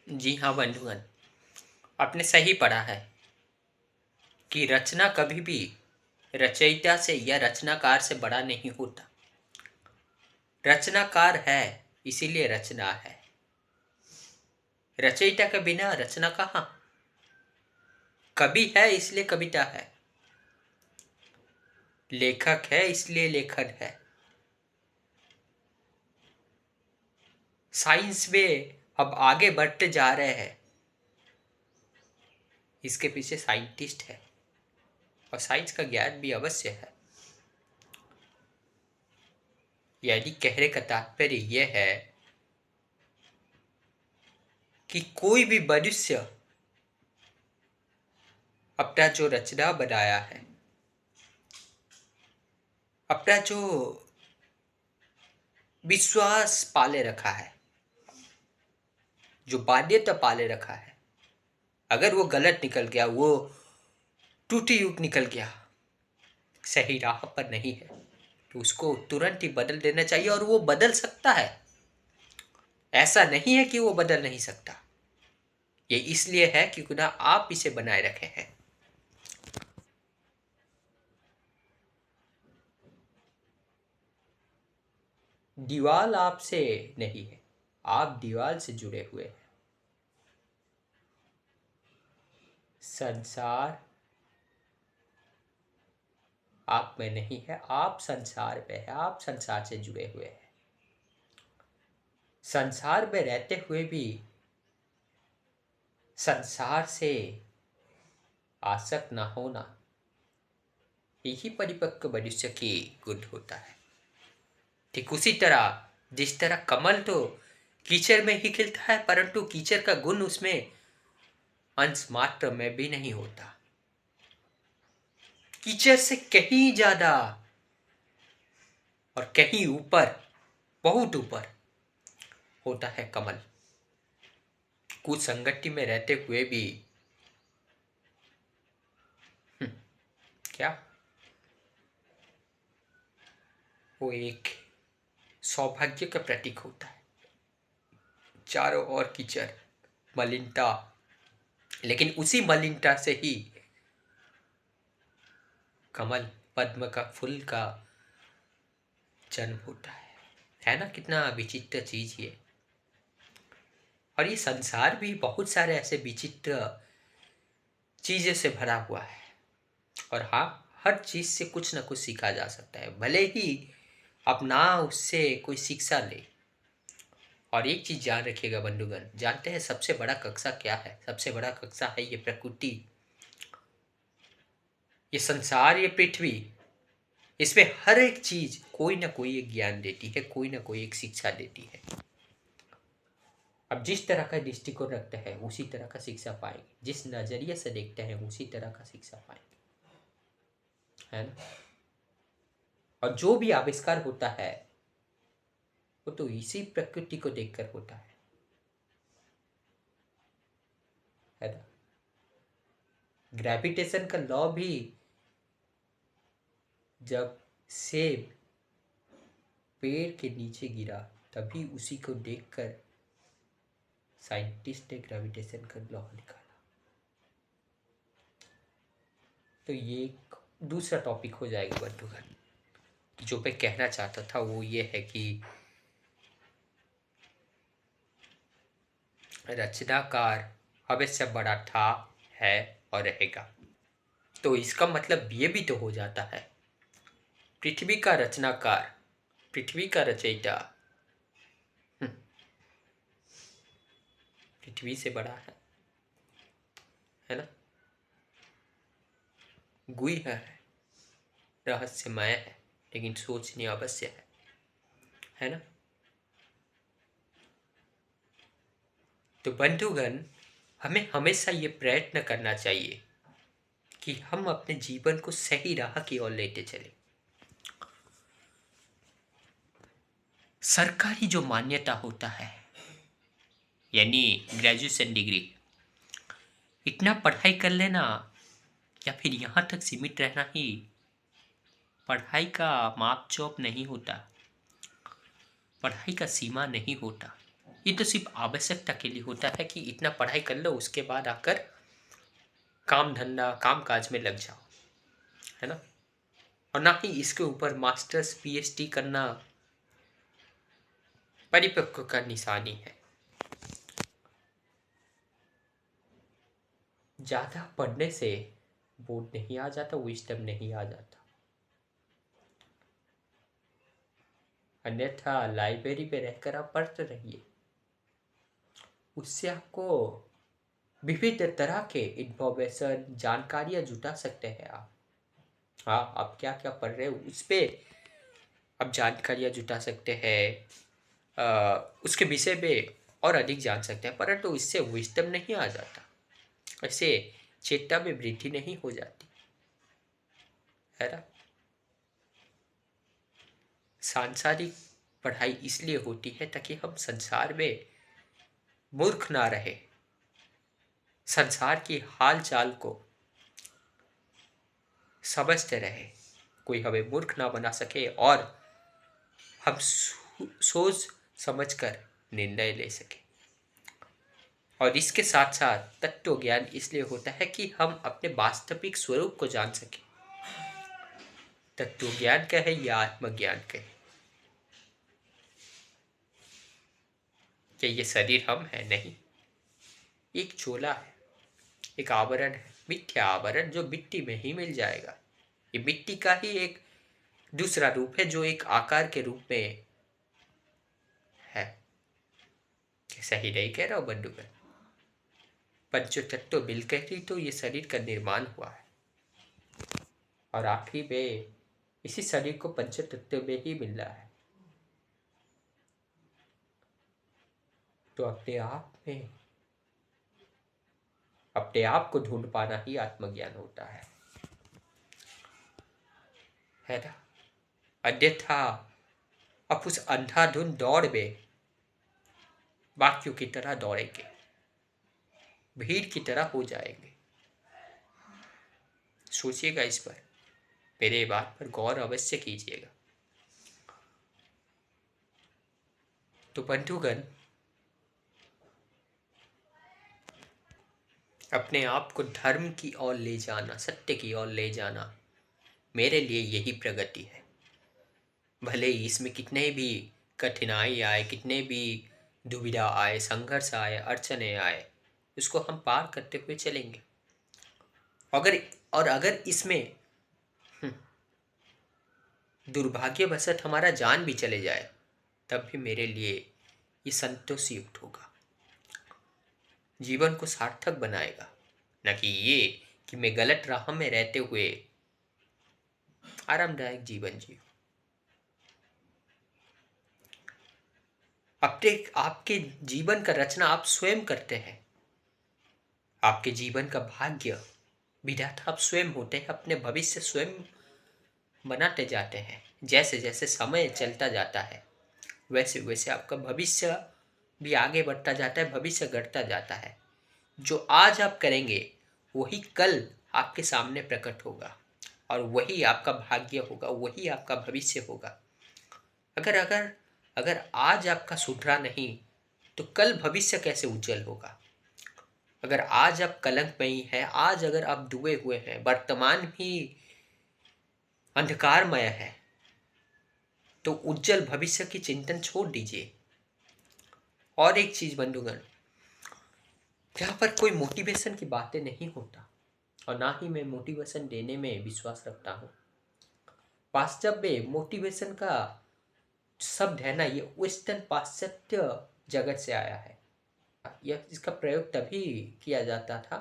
जी हाँ बंधुगण, आपने सही पढ़ा है कि रचना कभी भी रचयिता से या रचनाकार से बड़ा नहीं होता। रचनाकार है इसीलिए रचना है। रचयिता के बिना रचना कहाँ। कवि है इसलिए कविता है। लेखक है इसलिए लेखन है। साइंस में अब आगे बढ़ते जा रहे हैं, इसके पीछे साइंटिस्ट है और साइंस का ज्ञान भी अवश्य है। यानी कहने का तात्पर्य यह है कि कोई भी मनुष्य अपना जो रचना बनाया है, अपना जो विश्वास पाले रखा है, जो बाध्यता पाले रखा है, अगर वो गलत निकल गया, वो टूटी युग निकल गया, सही राह पर नहीं है, तो उसको तुरंत ही बदल देना चाहिए। और वो बदल सकता है, ऐसा नहीं है कि वो बदल नहीं सकता। ये इसलिए है क्योंकि ना आप इसे बनाए रखे हैं। दीवाल आपसे नहीं है, आप दीवाल से जुड़े हुए हैं। संसार आप में नहीं है, आप संसार में है, आप संसार से जुड़े हुए हैं। संसार में रहते हुए भी संसार से आसक्त न होना, यही परिपक्व मनुष्य की गुण होता है। ठीक उसी तरह जिस तरह कमल तो कीचड़ में ही खिलता है, परंतु कीचड़ का गुण उसमें अंश मात्र में भी नहीं होता। कीचड़ से कहीं ज्यादा और कहीं ऊपर, बहुत ऊपर होता है कमल। कुछ संगति में रहते हुए भी क्या वो एक सौभाग्य का प्रतीक होता है। चारों ओर कीचड़, मलिनता, लेकिन उसी मलिनता से ही कमल, पद्म का फूल का जन्म होता है ना। कितना विचित्र चीज ये। और ये संसार भी बहुत सारे ऐसे विचित्र चीजें से भरा हुआ है। और हाँ, हर चीज से कुछ ना कुछ सीखा जा सकता है, भले ही आप ना उससे कोई शिक्षा ले। और एक चीज जान रखिएगा बंधुगण, जानते हैं सबसे बड़ा कक्षा क्या है? सबसे बड़ा कक्षा है ये प्रकृति, ये संसार, ये पृथ्वी। इसमें हर एक चीज कोई ना कोई एक ज्ञान देती है, कोई ना कोई एक शिक्षा देती है। अब जिस तरह का दृष्टिकोण रखते हैं उसी तरह का शिक्षा पाएंगे, जिस नजरिए से देखते हैं उसी तरह का शिक्षा पाएंगे, है ना। और जो भी आविष्कार होता है वो तो इसी प्रकृति को देखकर होता है ना। ग्रेविटेशन का लॉ भी जब सेब पेड़ के नीचे गिरा तभी उसी को देखकर साइंटिस्ट ने ग्रेविटेशन का लॉ निकाला। तो ये एक दूसरा टॉपिक हो जाएगा बंधुगण। जो मैं कहना चाहता था वो ये है कि रचनाकार हमेशा बड़ा था, है और रहेगा। तो इसका मतलब ये भी तो हो जाता है, पृथ्वी का रचनाकार, पृथ्वी का रचयिता पृथ्वी से बड़ा है ना। गुई है, रहस्यमय है, लेकिन सोचनीय अवश्य है ना। तो बंधुगण, हमें हमेशा ये प्रयत्न करना चाहिए कि हम अपने जीवन को सही राह की ओर लेते चले। सरकारी जो मान्यता होता है, यानी ग्रेजुएशन डिग्री, इतना पढ़ाई कर लेना या फिर यहाँ तक सीमित रहना ही पढ़ाई का माप चौप नहीं होता, पढ़ाई का सीमा नहीं होता। ये तो सिर्फ आवश्यकता के लिए होता है कि इतना पढ़ाई कर लो, उसके बाद आकर काम धंधा काम काज में लग जाओ, है ना। और ना ही इसके ऊपर मास्टर्स पीएचडी करना परिपक्व का निशानी है। ज़्यादा पढ़ने से बोर्ड नहीं आ जाता, विजडम नहीं आ जाता। अन्यथा लाइब्रेरी पे रहकर आप पढ़ते रहिए, उससे आपको विविध तरह के इंफॉर्मेशन जानकारियाँ जुटा सकते हैं आप। हाँ, आप क्या क्या पढ़ रहे हो उस पर आप जानकारियाँ जुटा सकते हैं, उसके विषय में और अधिक जान सकते हैं, परंतु इससे विजडम नहीं आ जाता, ऐसे चेतना में वृद्धि नहीं हो जाती, है ना। सांसारिक पढ़ाई इसलिए होती है ताकि हम संसार में मूर्ख ना रहे, संसार की हाल चाल को समझते रहे, कोई हमें मूर्ख ना बना सके और हम सोच समझकर निर्णय ले सके। और इसके साथ साथ तत्व ज्ञान इसलिए होता है कि हम अपने वास्तविक स्वरूप को जान सके। तत्व ज्ञान क्या है या आत्मज्ञान क्या है? क्या ये शरीर हम है? नहीं, एक चोला है, एक आवरण है, मिथ्या आवरण जो मिट्टी में ही मिल जाएगा। ये मिट्टी का ही एक दूसरा रूप है जो एक आकार के रूप में है। सही नहीं कह रहा हूं बंधुगण? पंचो तत्व मिलकर ही तो ये शरीर का निर्माण हुआ है, और आखिरी में इसी शरीर को पंच तत्व में ही मिल रहा है। तो अपने आप को ढूंढ पाना ही आत्मज्ञान होता है ना। अन्यथा आप उस अंधाधुंध दौड़ में बाकियों की तरह दौड़ेंगे, भीड़ की तरह हो जाएंगे। सोचिएगा इस पर, मेरे बात पर गौर अवश्य कीजिएगा। तो बंधुगण, अपने आप को धर्म की ओर ले जाना, सत्य की ओर ले जाना, मेरे लिए यही प्रगति है। भले ही इसमें कितने भी कठिनाई आए, कितने भी दुविधा आए, संघर्ष आए, अड़चने आए, उसको हम पार करते हुए चलेंगे। अगर अगर इसमें दुर्भाग्यवशत हमारा जान भी चले जाए, तब भी मेरे लिए ये संतोष युक्त होगा, जीवन को सार्थक बनाएगा। न कि ये कि मैं गलत राह में रहते हुए आरामदायक जीवन जीऊं। अपने आपके जीवन का रचना आप स्वयं करते हैं। आपके जीवन का भाग्य विधाता आप स्वयं होते हैं, अपने भविष्य स्वयं बनाते जाते हैं। जैसे जैसे समय चलता जाता है वैसे वैसे आपका भविष्य भी आगे बढ़ता जाता है, भविष्य घटता जाता है। जो आज आप करेंगे वही कल आपके सामने प्रकट होगा, और वही आपका भाग्य होगा, वही आपका भविष्य होगा। अगर अगर अगर आज आपका सुधरा नहीं तो कल भविष्य कैसे उज्जवल होगा। अगर आज आप कलंकमयी हैं, आज अगर आप डूबे हुए हैं, वर्तमान भी अंधकारमय है, तो उज्जवल भविष्य की चिंतन छोड़ दीजिए। और एक चीज बंधुगण, यहाँ पर कोई मोटिवेशन की बातें नहीं होता, और ना ही मैं मोटिवेशन देने में विश्वास रखता हूँ। वास्तव में मोटिवेशन का शब्द है ना, ये वेस्टर्न पाश्चात्य जगत से आया है। यह इसका प्रयोग तभी किया जाता था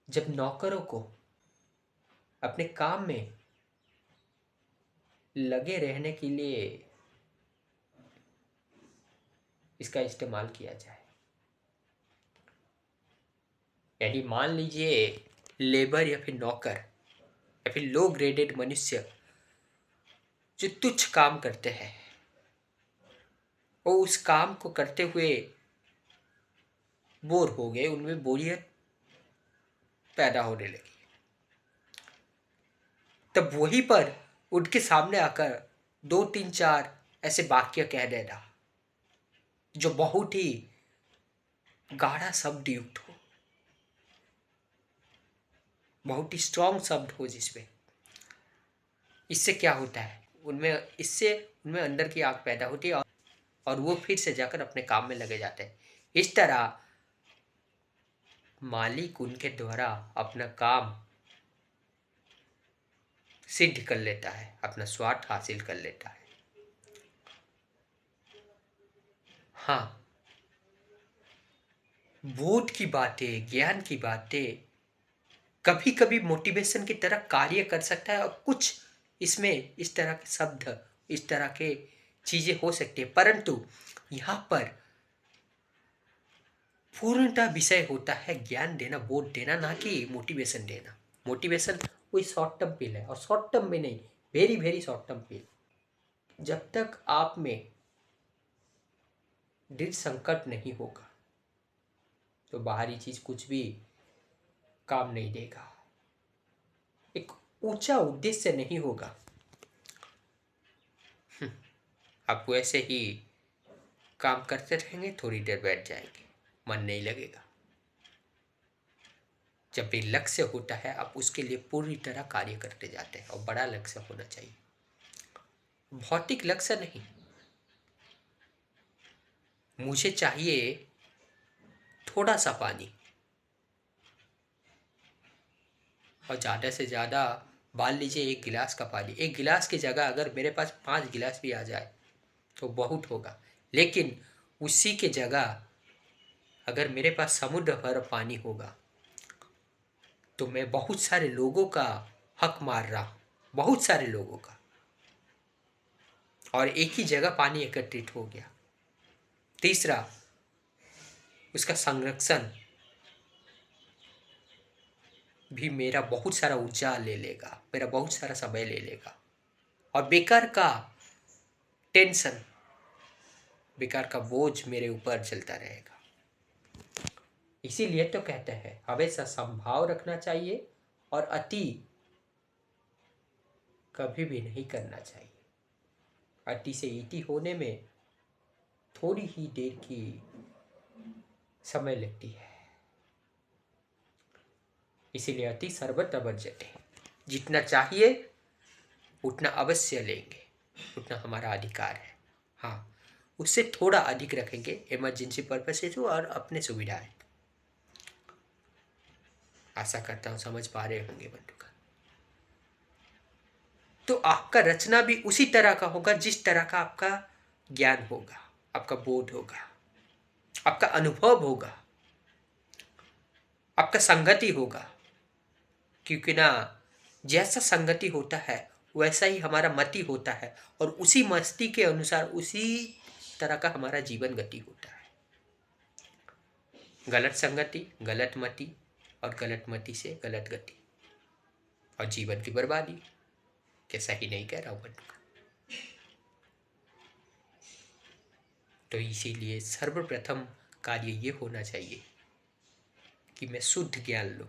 जब नौकरों को अपने काम में लगे रहने के लिए इसका इस्तेमाल किया जाए। यानी मान लीजिए लेबर या फिर नौकर या फिर लो ग्रेडेड मनुष्य जो तुच्छ काम करते हैं, वो उस काम को करते हुए बोर हो गए, उनमें बोरियत पैदा होने लगी। तब वहीं पर उनके सामने आकर 2 3 4 ऐसे वाक्य कह देना जो बहुत ही गाढ़ा शब्द युक्त हो, बहुत ही स्ट्रॉन्ग शब्द हो जिसमें। इससे क्या होता है, उनमें अंदर की आग पैदा होती है और वो फिर से जाकर अपने काम में लगे जाते हैं। इस तरह मालिक उनके द्वारा अपना काम सिद्ध कर लेता है, अपना स्वार्थ हासिल कर लेता है। हाँ, बोध की बातें, ज्ञान की बातें कभी कभी मोटिवेशन की तरह कार्य कर सकता है, और कुछ इसमें इस तरह के शब्द, इस तरह के चीजें हो सकती है, परंतु यहाँ पर पूर्णतः विषय होता है ज्ञान देना, बोध देना, ना कि मोटिवेशन देना। मोटिवेशन कोई शॉर्ट टर्म पिल है, और शॉर्ट टर्म में नहीं, वेरी वेरी शॉर्ट टर्म पिल। जब तक आप में दृढ़ संकट नहीं होगा तो बाहरी चीज कुछ भी काम नहीं देगा। एक ऊंचा उद्देश्य नहीं होगा, आप वैसे ही काम करते रहेंगे, थोड़ी देर बैठ जाएंगे, मन नहीं लगेगा। जब भी लक्ष्य होता है, आप उसके लिए पूरी तरह कार्य करते जाते हैं, और बड़ा लक्ष्य होना चाहिए, भौतिक लक्ष्य नहीं। मुझे चाहिए थोड़ा सा पानी, और ज़्यादा से ज़्यादा मान लीजिए 1 गिलास का पानी। 1 गिलास की जगह अगर मेरे पास 5 गिलास भी आ जाए तो बहुत होगा, लेकिन उसी के जगह अगर मेरे पास समुद्र भर पानी होगा तो मैं बहुत सारे लोगों का हक मार रहा हूँ, बहुत सारे लोगों का, और एक ही जगह पानी एकत्रित हो गया। तीसरा, उसका संरक्षण भी मेरा बहुत सारा ऊर्जा ले लेगा, मेरा बहुत सारा समय ले लेगा, और बेकार का टेंशन, बेकार का बोझ मेरे ऊपर चलता रहेगा। इसीलिए तो कहते हैं हमेशा संभाव रखना चाहिए, और अति कभी भी नहीं करना चाहिए। अति से इति होने में थोड़ी ही देर की समय लगती है, इसीलिए अति सर्वत्र वर्ज्यते। जितना चाहिए उतना अवश्य लेंगे, उतना हमारा अधिकार है। हाँ, उससे थोड़ा अधिक रखेंगे इमरजेंसी पर्पस से और अपने सुविधाएं। आशा करता हूँ समझ पा रहे होंगे बंधुगण। तो आपका रचना भी उसी तरह का होगा जिस तरह का आपका ज्ञान होगा, आपका बोध होगा, आपका अनुभव होगा, आपका संगति होगा। क्योंकि ना, जैसा संगति होता है वैसा ही हमारा मति होता है, और उसी मस्ती के अनुसार उसी तरह का हमारा जीवन गति होता है। गलत संगति, गलत मति, और गलत मति से गलत गति, और जीवन की बर्बादी। कैसा ही नहीं कह रहा हूं बंधु। तो इसीलिए सर्वप्रथम कार्य ये होना चाहिए कि मैं शुद्ध ज्ञान लूं,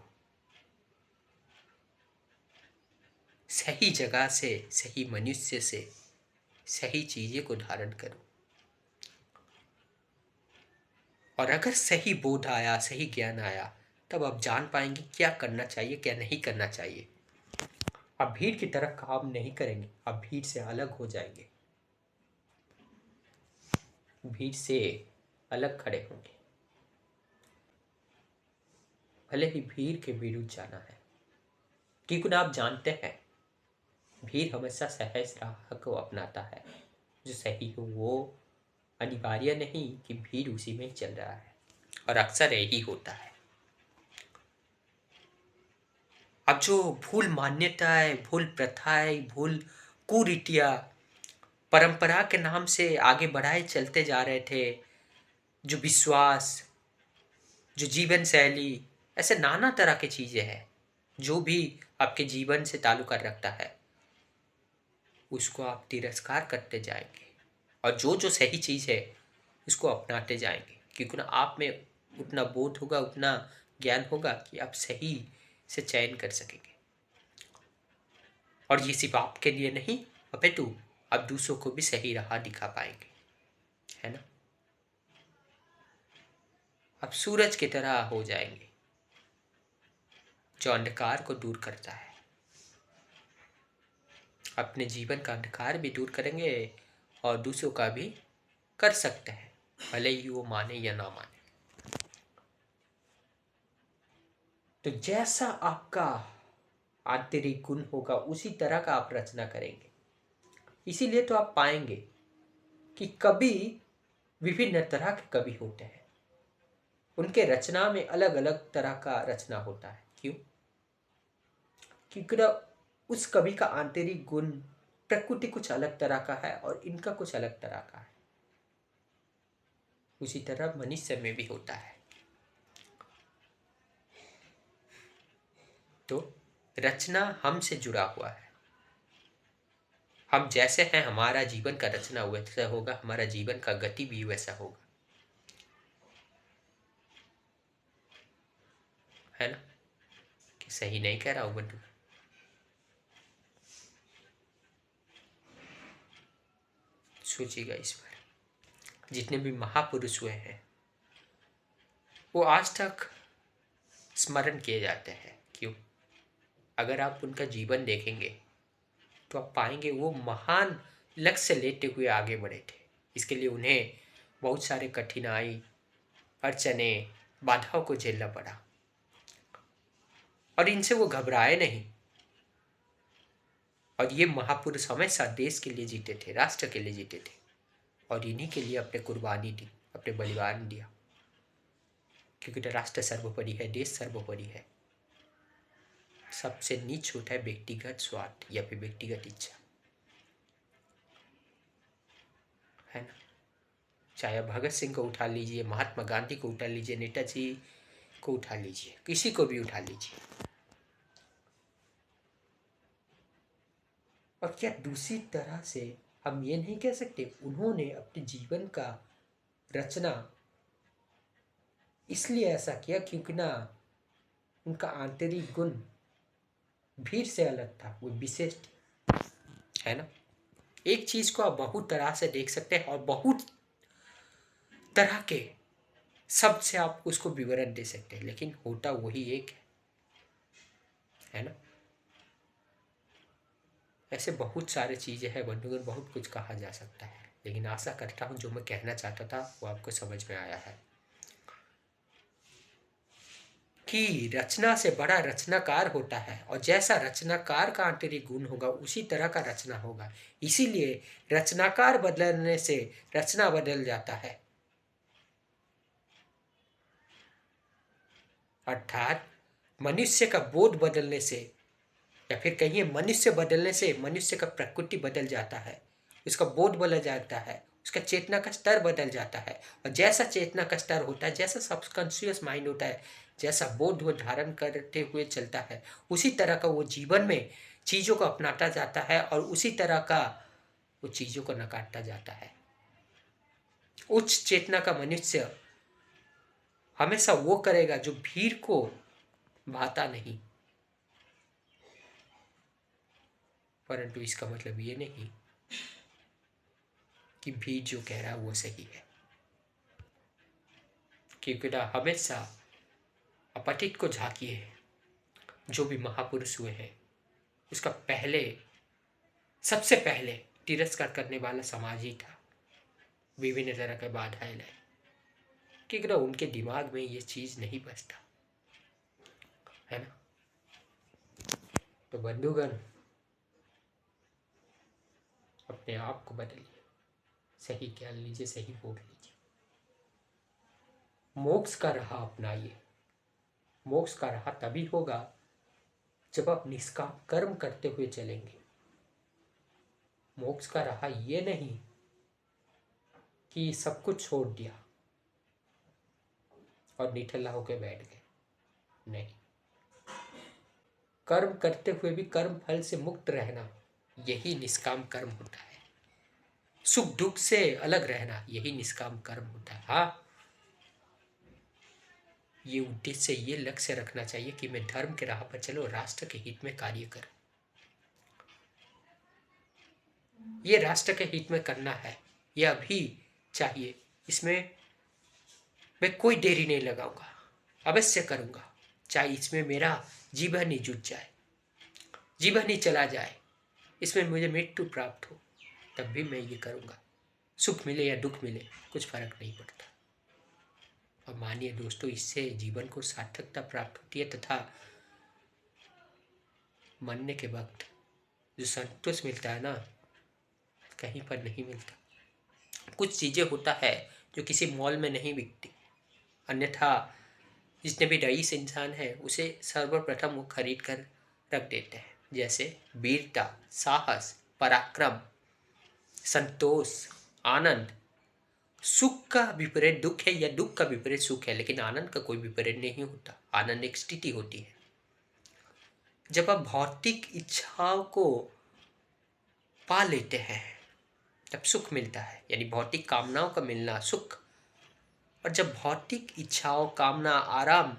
सही जगह से, सही मनुष्य से सही चीजें को धारण करूं, और अगर सही बोध आया, सही ज्ञान आया, तब आप जान पाएंगे क्या करना चाहिए, क्या नहीं करना चाहिए। आप भीड़ की तरह काम नहीं करेंगे, आप भीड़ से अलग हो जाएंगे, भीड़ से अलग खड़े होंगे। भले ही भीड़ के विरुद्ध जाना है, क्योंकि ना आप जानते हैं भीड़ हमेशा सहज राह को अपनाता है। जो सही हो वो अनिवार्य नहीं कि भीड़ उसी में चल रहा है, और अक्सर यही होता है। अब जो भूल मान्यताएं, भूल प्रथाएं, भूल कुरीतियां परंपरा के नाम से आगे बढ़ाए चलते जा रहे थे, जो विश्वास, जो जीवन शैली, ऐसे नाना तरह की चीजें हैं जो भी आपके जीवन से ताल्लुक रखता है, उसको आप तिरस्कार करते जाएंगे, और जो जो सही चीज है उसको अपनाते जाएंगे। क्योंकि ना आप में उतना बोध होगा, उतना ज्ञान होगा कि आप सही से चयन कर सकेंगे, और ये सिर्फ आपके लिए नहीं अपितु आप दूसरों को भी सही राह दिखा पाएंगे, है ना। आप सूरज की तरह हो जाएंगे, जो अंधकार को दूर करता है। अपने जीवन का अंधकार भी दूर करेंगे और दूसरों का भी कर सकते हैं, भले ही वो माने या ना माने। तो जैसा आपका आंतरिक गुण होगा उसी तरह का आप रचना करेंगे। इसीलिए तो आप पाएंगे कि कवि विभिन्न तरह के कवि होते हैं, उनके रचना में अलग अलग तरह का रचना होता है। क्यों? क्योंकि उस कवि का आंतरिक गुण, प्रकृति कुछ अलग तरह का है और इनका कुछ अलग तरह का है। उसी तरह मनुष्य में भी होता है। तो रचना हमसे जुड़ा हुआ है। हम जैसे हैं, हमारा जीवन का रचना वैसा होगा, हमारा जीवन का गति भी वैसा होगा, है ना? कि सही नहीं कह रहा हूं बंधु? सोचिएगा इस पर। जितने भी महापुरुष हुए हैं वो आज तक स्मरण किए जाते हैं। क्यों? अगर आप उनका जीवन देखेंगे तो आप पाएंगे वो महान लक्ष्य लेते हुए आगे बढ़े थे। इसके लिए उन्हें बहुत सारे कठिनाई, अड़चने, बाधाओं को झेलना पड़ा, और इनसे वो घबराए नहीं। और ये महापुरुष हमेशा देश के लिए जीते थे, राष्ट्र के लिए जीते थे, और इन्हीं के लिए अपने कुर्बानी दी, अपने बलिदान दिया। क्योंकि राष्ट्र सर्वोपरि है, देश सर्वोपरि है। सबसे नीच होता है व्यक्तिगत स्वार्थ या फिर व्यक्तिगत इच्छा, है ना? चाहे भगत सिंह को उठा लीजिए, महात्मा गांधी को उठा लीजिए, नेताजी को उठा लीजिए, किसी को भी उठा लीजिए। और क्या दूसरी तरह से हम ये नहीं कह सकते उन्होंने अपने जीवन का रचना इसलिए ऐसा किया क्योंकि ना उनका आंतरिक गुण भीड़ से अलग था, वो विशेष थी, है ना? एक चीज को आप बहुत तरह से देख सकते हैं और बहुत तरह के शब्द से आप उसको विवरण दे सकते हैं, लेकिन होता वही एक है ना? ऐसे बहुत सारे चीजें हैं बंधुगण, बहुत कुछ कहा जा सकता है, लेकिन आशा करता हूँ जो मैं कहना चाहता था वो आपको समझ में आया है कि रचना से बड़ा रचनाकार होता है, और जैसा रचनाकार का आंतरिक गुण होगा उसी तरह का रचना होगा। इसीलिए रचनाकार बदलने से रचना बदल जाता है। अर्थात मनुष्य का बोध बदलने से, या फिर कहिए मनुष्य बदलने से मनुष्य का प्रकृति बदल जाता है, उसका बोध बदल जाता है, उसका चेतना का स्तर बदल जाता है। और जैसा चेतना का स्तर होता है, जैसा सबकॉन्शियस माइंड होता है, जैसा बोध वो धारण करते हुए चलता है, उसी तरह का वो जीवन में चीज़ों को अपनाता जाता है और उसी तरह का वो चीज़ों को नकारता जाता है। उच्च चेतना का मनुष्य हमेशा वो करेगा जो भीड़ को भाता नहीं, परंतु इसका मतलब ये नहीं कि भीड़ जो कह रहा है वो सही है। क्योंकि ना हमेशा अपठित को झांकिए, जो भी महापुरुष हुए हैं उसका पहले, सबसे पहले तिरस्कार करने वाला समाज ही था। विभिन्न तरह के बाधाएं लाए, क्योंकि ना उनके दिमाग में ये चीज नहीं बसता, है ना? तो बंधुगण, अपने आप को बदलिए, सही कह लीजिए, सही बोल लीजिए, मोक्ष का राह अपनाइए। मोक्ष का राह तभी होगा जब आप निष्काम कर्म करते हुए चलेंगे। मोक्ष का राह ये नहीं कि सब कुछ छोड़ दिया और निठल्ला होकर बैठ गए, नहीं। कर्म करते हुए भी कर्म फल से मुक्त रहना, यही निष्काम कर्म होता है। सुख दुख से अलग रहना, यही निष्काम कर्म होता है। हाँ, ये उद्देश्य, ये लक्ष्य रखना चाहिए कि मैं धर्म के राह पर चलो, राष्ट्र के हित में कार्य करूं। ये राष्ट्र के हित में करना है, ये अभी चाहिए। इसमें मैं कोई देरी नहीं लगाऊंगा, अवश्य करूंगा, चाहे इसमें मेरा जीवन ही जुट जाए, जीवन ही चला जाए, इसमें मुझे मृत्यु प्राप्त हो, तब भी मैं ये करूंगा। सुख मिले या दुख मिले कुछ फर्क नहीं पड़ता। और मानिए दोस्तों, इससे जीवन को सार्थकता प्राप्त होती है तथा मरने के वक्त जो संतोष मिलता है ना, कहीं पर नहीं मिलता। कुछ चीज़ें होता है जो किसी मॉल में नहीं बिकती, अन्यथा जितने भी रईस इंसान है उसे सर्वप्रथम वो खरीद कर रख देते हैं। जैसे वीरता, साहस, पराक्रम, संतोष, आनंद। सुख का विपरीत दुख है या दुख का विपरीत सुख है, लेकिन आनंद का कोई विपरीत नहीं होता। आनंद एक स्थिति होती है। जब आप भौतिक इच्छाओं को पा लेते हैं तब सुख मिलता है, यानी भौतिक कामनाओं का मिलना सुख। और जब भौतिक इच्छाओं, कामना, आराम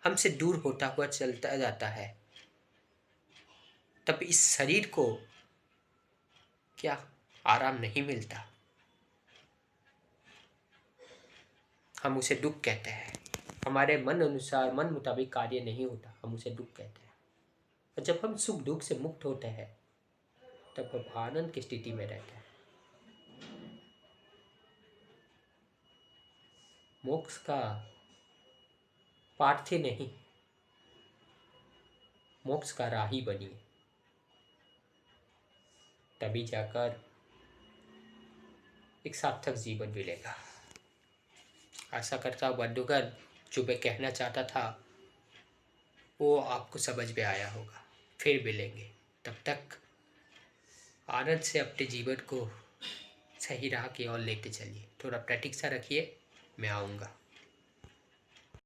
हमसे दूर होता हुआ चलता जाता है, तब इस शरीर को क्या आराम नहीं मिलता, हम उसे दुख कहते हैं। हमारे मन अनुसार, मन मुताबिक कार्य नहीं होता, हम उसे दुख कहते हैं। और जब हम सुख दुख से मुक्त होते हैं तब हम आनंद की स्थिति में रहते हैं। मोक्ष का पार्थी नहीं, मोक्ष का राही बनिए, तभी जाकर एक सार्थक जीवन मिलेगा। आशा करता हूँ बंधुगण, जो मैं कहना चाहता था वो आपको समझ में आया होगा। फिर मिलेंगे, तब तक आनंद से अपने जीवन को सही राह की ओर लेते चलिए। थोड़ा प्रतीक्षा रखिए, मैं आऊँगा।